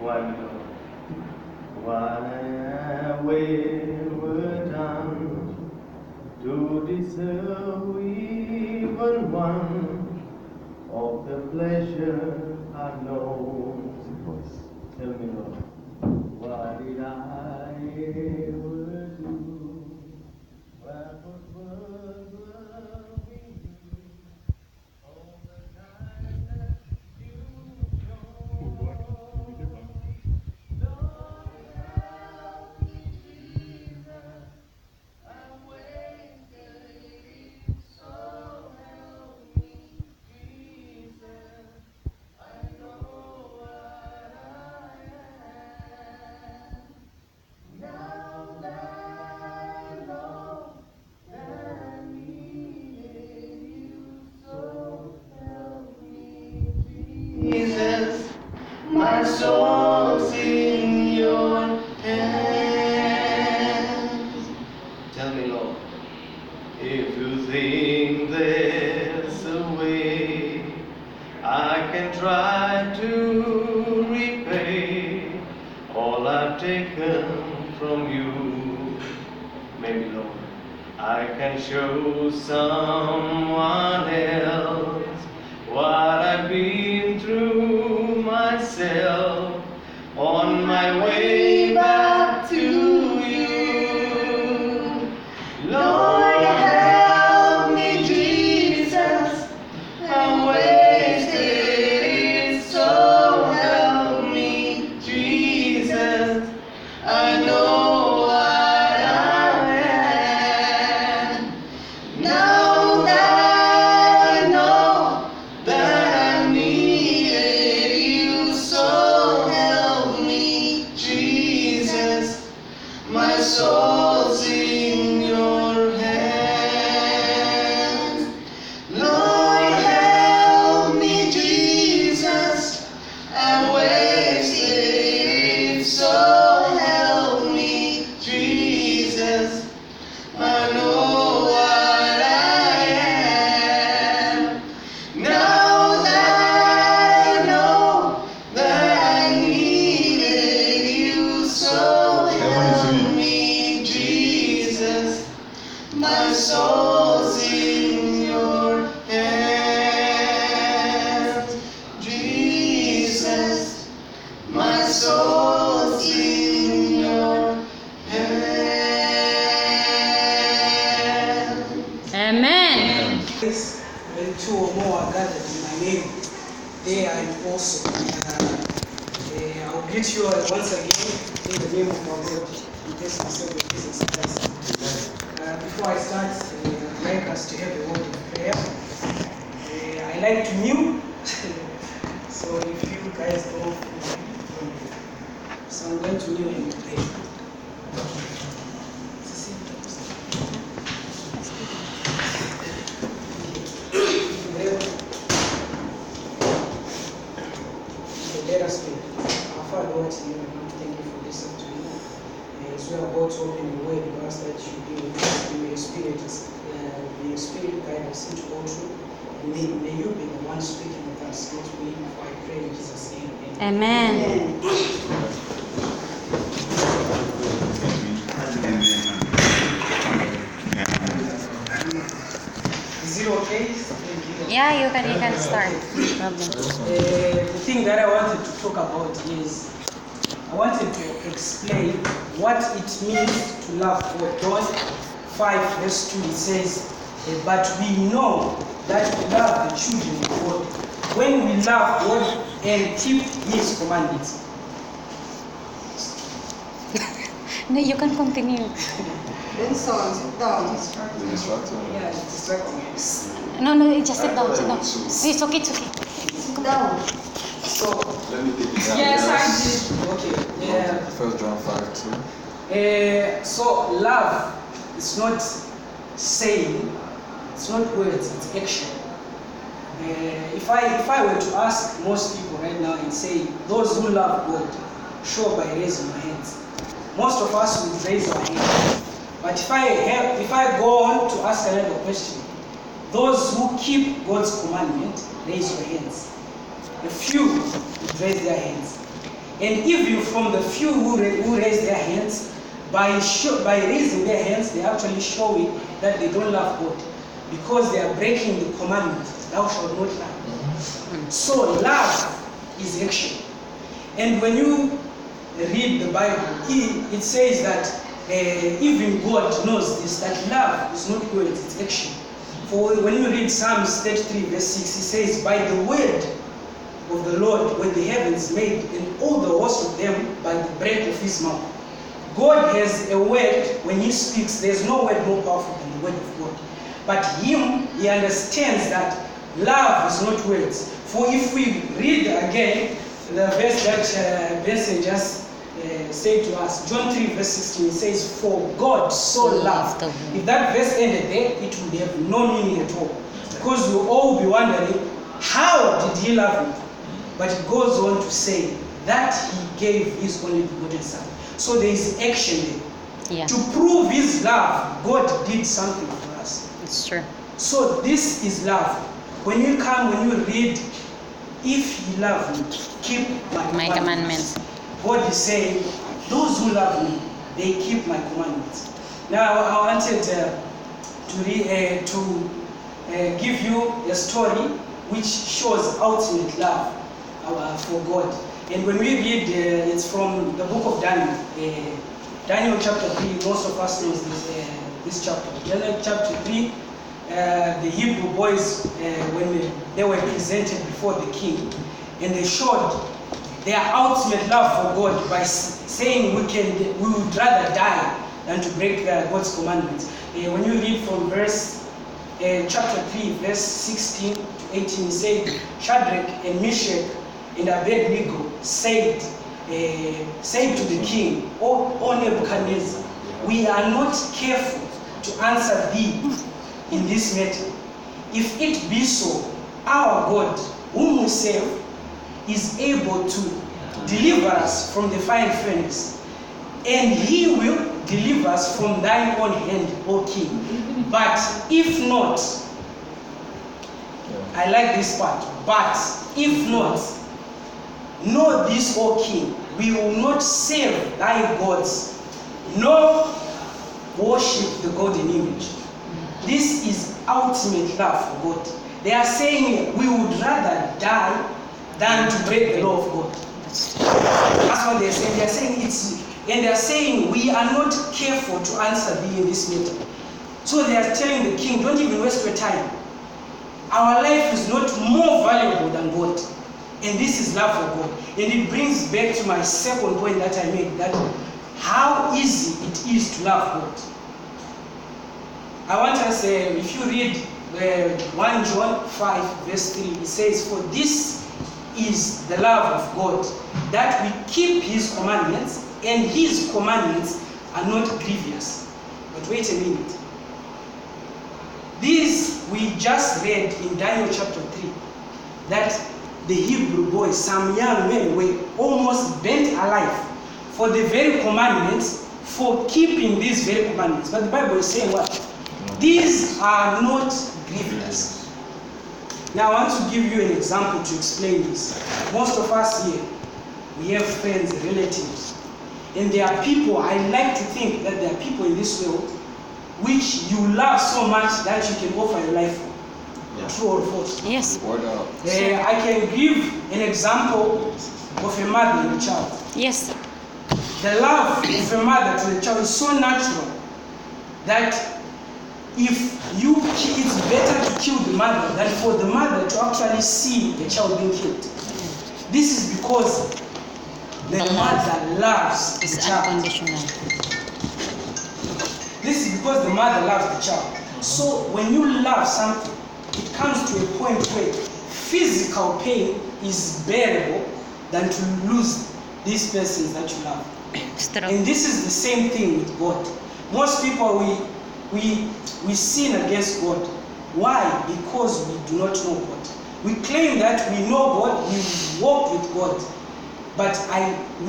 wonder why we were done to deserve even one of the pleasure I know. Tell me, Lord, what did I ever do? What was loving you all the time that you showed? Lord, help me, Jesus. I wasted it, so help me, Jesus. I know what I am. Now that I know that I needed you, so help me, Jesus. My soul's in your hands. Tell me, Lord, if you think there's a way I can try to repay all I've taken from you, maybe, Lord, I can show someone else what I've been through myself on my way back to you. Lord, help me, Jesus. I wasted it, so help me, Jesus. I know what I am. Now that I know that I needed you, so help me, Jesus. My soul's in your hands. Lord, help me, Jesus. I wasted it, so help me, Jesus. I know what I am. Now that I know that I needed you, so help me, Jesus. My soul's in your hands, Jesus. My soul's in your hands. Amen. When two or more are gathered in my name, there I am also. I'll greet you all once again in the name of our Lord and blessed Savior Jesus Christ. Before I start, I'd like us to have a word of prayer. I like to kneel, so if you guys don't, so I'm going to kneel and pray. Let us pray. Our Father, Lord, in heaven, I want to thank you for this afternoon. As we are about to open the word, we ask that you be with us, may your spirit guide us into all truth. And may you be the one speaking with us, not me, for I pray in Jesus' name. Amen. Is it okay? Yeah, you can start. No problem. The thing that I wanted to talk about is I wanted to explain what it means to love God. John 5 verse 2, it says, but we know that we love the children of God when we love God and keep His commandments. No, you can continue. Then sit down. Yeah, it's distracting. No, just sit down. It's okay. Sit down. So, Let me take it down. Yes, I okay, yeah. 1 John 5:2. So love is not saying, it's not words, it's action. If I were to ask most people right now and say, those who love God, show by raising your hands. Most of us would raise our hands. But if I go on to ask another question, those who keep God's commandment, raise your hands. A few would raise their hands. And even from the few who raise their hands, by raising their hands, they actually showing that they don't love God, because they are breaking the commandment, thou shalt not lie. So love is action. And when you read the Bible, it says that even God knows this, that love is not words, it's action. For when you read Psalms 33 verse 6, it says, by the word of the Lord were the heavens made, and all the hosts of them by the breath of his mouth. God has a word. When he speaks, there's no word more powerful than the word of God. But him, he understands that love is not words. For if we read again the verse that Bessie just said to us, John 3 verse 16, it says, for God so loved. If that verse ended there, it would have no meaning at all. Because we'll all be wondering, how did he love me? But it goes on to say that he gave his only begotten son. So there is action there. Yeah. To prove his love, God did something for us. It's true. So this is love. When you read, if you love me, keep my commandments. God is saying, those who love me, they keep my commandments. Now I wanted to give you a story which shows ultimate love for God. And when we read, it's from the book of Daniel. Daniel chapter 3, most of us knows this chapter. Daniel chapter 3, the Hebrew boys, when they were presented before the king, and they showed their ultimate love for God by saying we would rather die than to break God's commandments. When you read from chapter 3, verse 16 to 18, say, Shadrach and Meshach and Abednego said to the king, O Nebuchadnezzar, we are not careful to answer thee in this matter. If it be so, our God, whom we serve, is able to deliver us from the fiery furnace, and he will deliver us from thine own hand, O king. But if not, I like this part, but if not, know this, O king, we will not serve thy gods, nor worship the golden image. This is ultimate love for God. They are saying we would rather die than to break the law of God. That's what they're saying. They're saying we are not careful to answer thee in this matter. So they are telling the king, don't even waste your time. Our life is not more valuable than God. And this is love for God. And it brings back to my second point that I made, that how easy it is to love God. I want us, if you read 1 John 5 verse 3, it says, for this is the love of God, that we keep his commandments, and his commandments are not grievous. But wait a minute. This we just read in Daniel chapter 3, that the Hebrew boys, some young men, were almost burnt alive for the very commandments, for keeping these very commandments. But the Bible is saying what? These are not grievous. Now I want to give you an example to explain this. Most of us here, we have friends, relatives, and there are people, I like to think that there are people in this world which you love so much that you can offer your life for. Yeah. True or false? Yes. I can give an example of a mother and a child. Yes. The love of a mother to the child is so natural that it's better to kill the mother than for the mother to actually see the child being killed. This is because the mother loves the child. Unconditional. This is because the mother loves the child. So when you love something, it comes to a point where physical pain is bearable than to lose these persons that you love. And this is the same thing with God. Most people, we sin against God. Why? Because we do not know God. We claim that we know God, we walk with God, but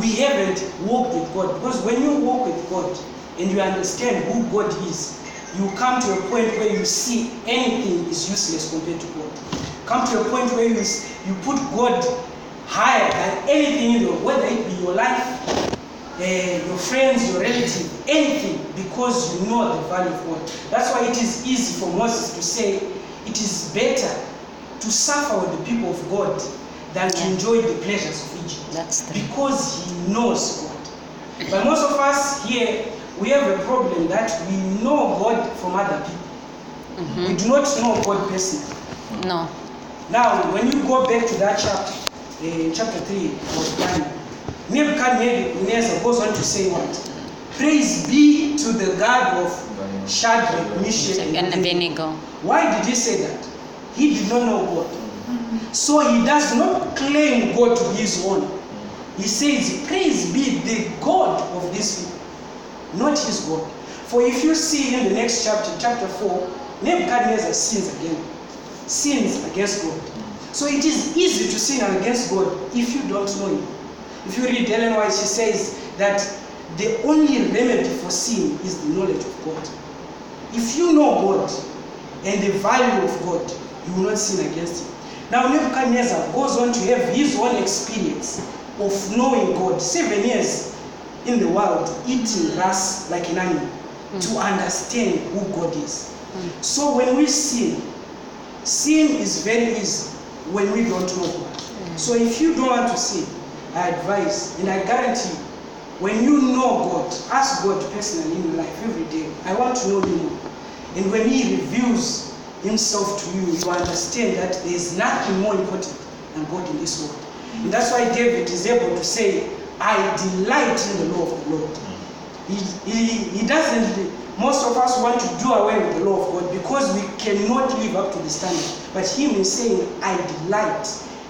we haven't walked with God. Because when you walk with God and you understand who God is, you come to a point where you see anything is useless compared to God. Come to a point where you put God higher than anything in the world, whether it be your life, your friends, your relatives, anything, because you know the value of God. That's why it is easy for Moses to say it is better to suffer with the people of God than to enjoy the pleasures of Egypt. That's true. Because he knows God. But most of us here, we have a problem that we know God from other people. We do not know God personally. No. Now, when you go back to that chapter, chapter 3 of Daniel, Nebuchadnezzar goes on to say what? Praise be to the God of Shadrach, Meshach, and And Abednego. Abednego. Why did he say that? He did not know God. So he does not claim God to be his own. He says, praise be the God of these people, not his God. For if you see in the next chapter, chapter 4, Nebuchadnezzar sins against God. So it is easy to sin against God if you don't know him. If you read Ellen White, she says that the only remedy for sin is the knowledge of God. If you know God and the value of God, you will not sin against him. Now Nebuchadnezzar goes on to have his own experience of knowing God. 7 years in the world, eating grass like an animal, to understand who God is. So when we sin is very easy when we don't know God. So if you don't want to sin, I advise, and I guarantee you, when you know God, ask God personally in your life every day, I want to know you more. And when he reveals himself to you, you understand that there is nothing more important than God in this world. And that's why David is able to say, I delight in the law of the Lord. He doesn't, most of us want to do away with the law of God because we cannot live up to the standard. But him is saying, I delight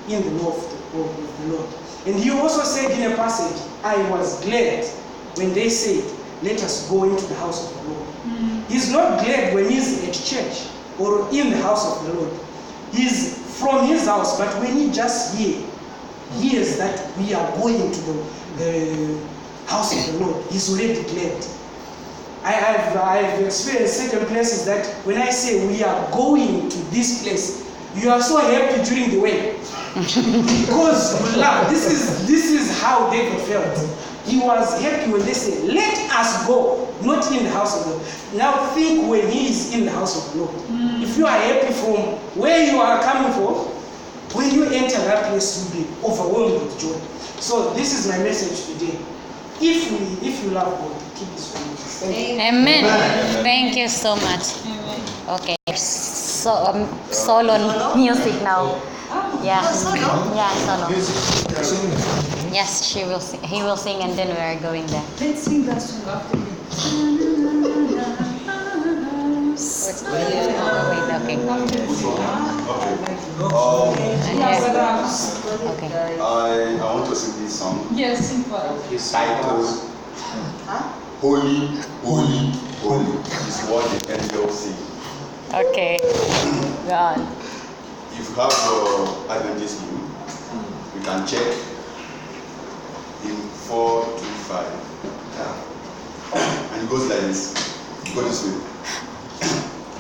in the law of the Lord. And he also said in a passage, I was glad when they said, let us go into the house of the Lord. He's not glad when he's at church or in the house of the Lord. He's from his house, but when he just hears that we are going to the house of the Lord, he's already glad. I've experienced certain places that when I say we are going to this place, you are so happy during the way because you love. This is how David felt. He was happy when they said, let us go, not in the house of the Lord. Now think when he is in the house of the Lord. If you are happy from where you are coming from, when you enter that place, you'll be overwhelmed with joy. So this is my message today. If you love God, keep this promise. Thank you. Amen. Thank you so much. Okay. So solo music now. Yeah. Yeah, solo. Yes, she will sing. He will sing, and then we are going there. Let's sing that song after me. Wait, okay. Okay. I want to sing this song. Yes, sing for us. Titled Holy, Holy, Holy is what the angels sing. Okay. Go on. If you have your Adventist hymn, you can check in 425. And it goes like this. It goes this way.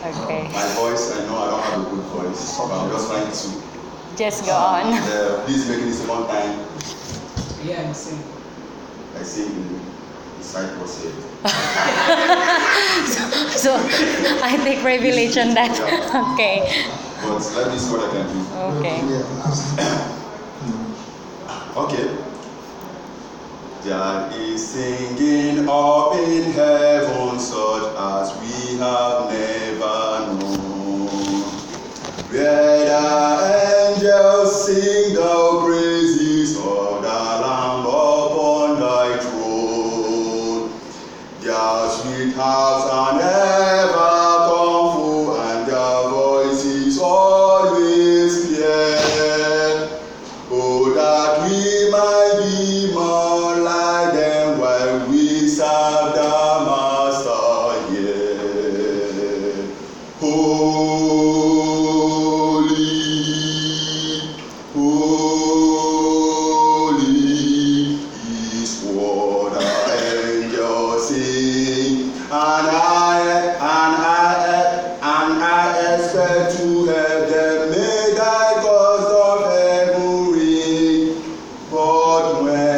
Okay. My voice, I know I don't have a good voice, but I'm just trying to. Just go on. Please make it this one time. Yeah, I'm saying. I sing in Cyprus here. So I take privilege on that. Okay. But let me see what I can do. Okay. Okay. There is singing up in heaven such as we have never known, where the angels sing the praises of the Lamb upon thy throne. Their sweet harps are never come full, and their voices always clear. Oh, that we might be more like them while we serve the Master here. Holy, holy is what the angels sing, and I expect to have them make thy cause of heaven ring. But when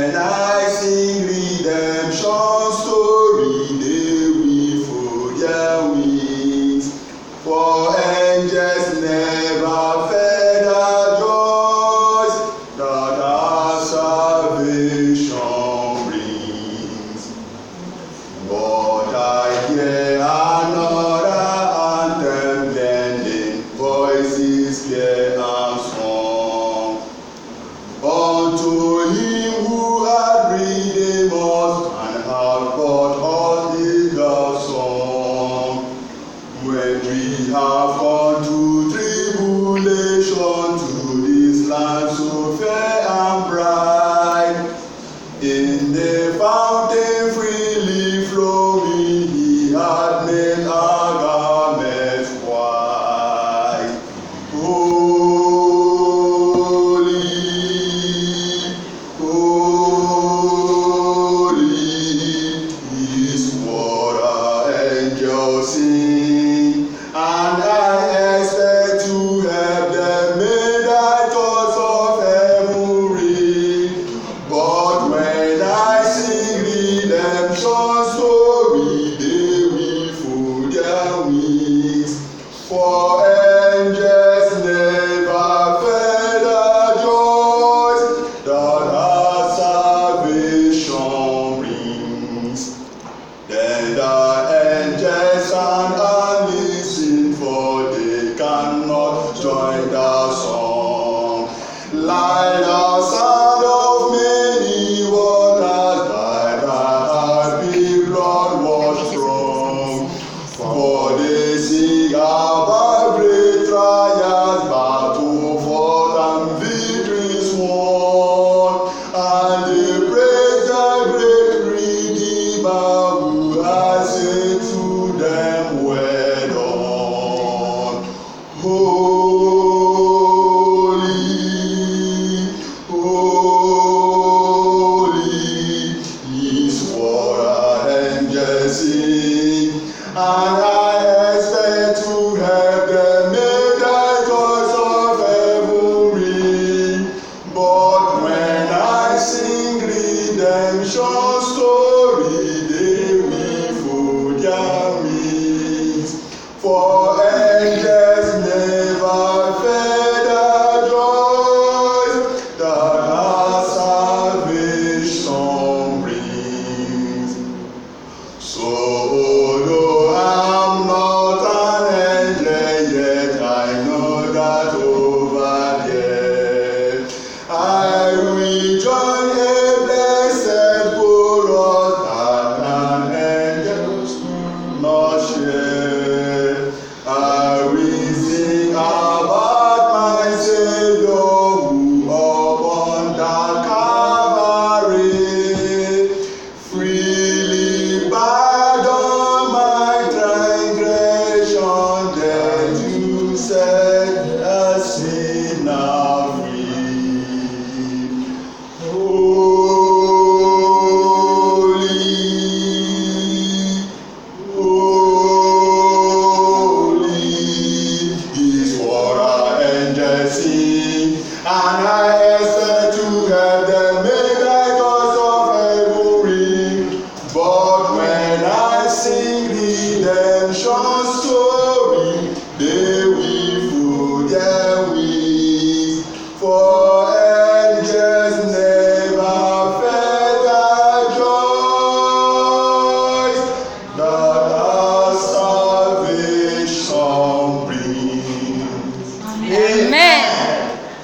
Amen.